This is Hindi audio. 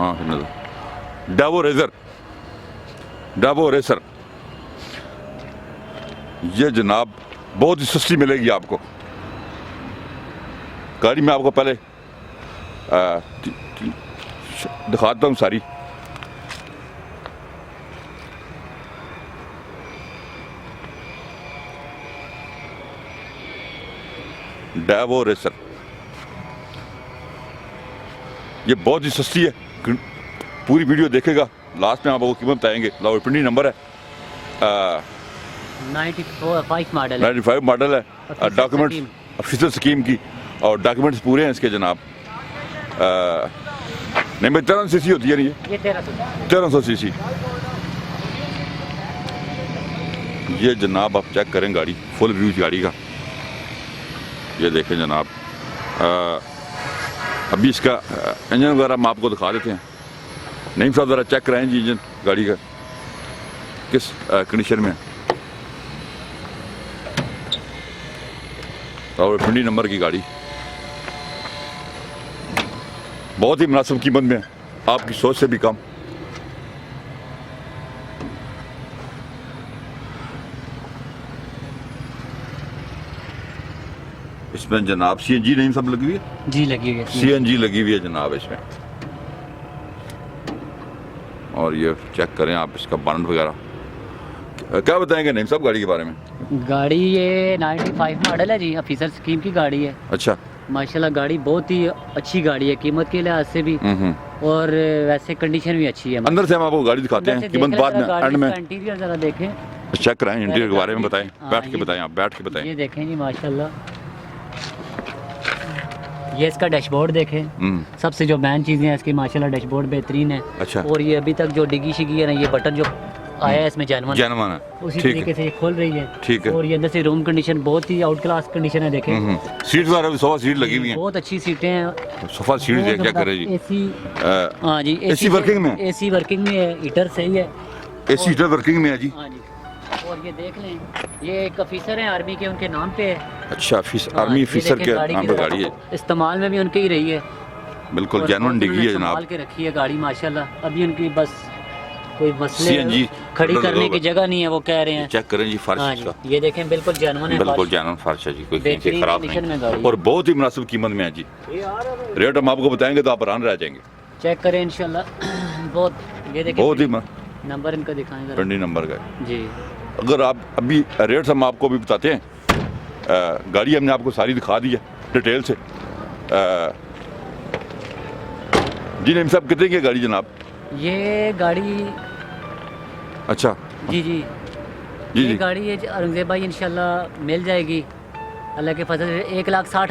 हाँ डावो रेसर ये जनाब बहुत ही सस्ती मिलेगी आपको। गाड़ी में आपको पहले दिखाता हूँ सारी। डावो रेसर ये बहुत ही सस्ती है। पूरी वीडियो देखेगा, लास्ट में आपको कीमत बताएंगे। लाहौरपिंडी नंबर है, 95 मॉडल है। डॉक्यूमेंट्स ऑफिशियल स्कीम की और डॉक्यूमेंट्स पूरे हैं इसके जनाब। नहीं भाई 1300 सीसी होती है नहीं, ये 1300 सीसी। ये जनाब आप चेक करें गाड़ी, फुल व्यू गाड़ी का। ये देखें जनाब, अभी इसका इंजन वगैरह हम आपको दिखा देते हैं। नहीं साहब ज़रा चेक कराएं जी इंजन गाड़ी का किस कंडीशन में है। और पिंडी नंबर की गाड़ी बहुत ही मुनासिब कीमत में है, आपकी सोच से भी कम। इसमें जनाब CNG नहीं सब लगी हुई है जी, लगी हुई है CNG लगी हुई है जनाब इसमें। और ये चेक करें आप इसका बॉनेट वगैरह। क्या बताएंगे नहीं सब गाड़ी के बारे में? गाड़ी ये 95 मॉडल है जी, ऑफिसर स्कीम की गाड़ी है। अच्छा, माशाल्लाह गाड़ी बहुत ही अच्छी गाड़ी है, कीमत के लिहाज से भी और वैसे कंडीशन भी अच्छी है। अंदर से हम आपको गाड़ी दिखाते हैं, कीमत बाद में एंड में। इंटीरियर जरा देखें, चेक कराएं इंटीरियर के बारे में, बताएं बैठ के बताएं, आप बैठ के बताएं। ये देखें जी माशाल्लाह, ये इसका डैशबोर्ड देखें। सबसे जो मेन चीज़ें हैं इसकी माशाल्लाह डैशबोर्ड बेहतरीन है। अच्छा। और ये अभी तक जो डिगी शिगी है ना, ये बटन जो आया है इसमें जेन्युइन है, उसी तरीके से ये खोल रही है। ठीक है। और ये अंदर से रूम कंडीशन बहुत ही आउट क्लास कंडीशन है, देखें। सीट वगैरह भी सोफा सीट लगी हुई है, बहुत अच्छी सीटें हैं। सोफा सीट क्या करे जी। एसी, हाँ जी, एसी वर्किंग में, एसी वर्किंग में है, हीटर सही है, एसी हीटर वर्किंग में है जी। हाँ जी। और ये देख लें, ये एक ऑफिसर हैं आर्मी के, उनके नाम पे है। अच्छा, आर्मी ऑफिसर के नाम पे गाड़ी है, इस्तेमाल में भी उनके ही रही है। बिल्कुल जेन्युइन डिगी है जनाब। संभाल के रखी है गाड़ी माशाल्लाह। अभी उनकी बस कोई मसले CNG खड़ी करने की जगह नहीं है, वो कह रहे हैं। चेक करें जी फर्श हाँ इसका, ये देखें बिल्कुल जेन्युइन है, बिल्कुल जेन्युइन फर्श है जी, कोई कहीं से खराब कंडीशन में नहीं गाड़ी और बहुत ही मुनासिब कीमत में है जी। रेट हम आपको बताएंगे तो आप हैरान रह जाएंगे। चेक करें इंशाल्लाह। बहुत, ये देखें बहुत ही नंबर इनका दिखाएं जरा। पिंडी नंबर का जी। अगर आप अभी रेट हम आपको भी बताते हैं, गाड़ी हमने आपको सारी दिखा दी है डिटेल से। जी नहीं साहब कितने की है गाड़ी जनाब? ये गाड़ी, अच्छा जी जी जी ये जी गाड़ी है औरंगजेब भाई, इंशाल्लाह मिल जाएगी अल्लाह के फजल से। 1,60,000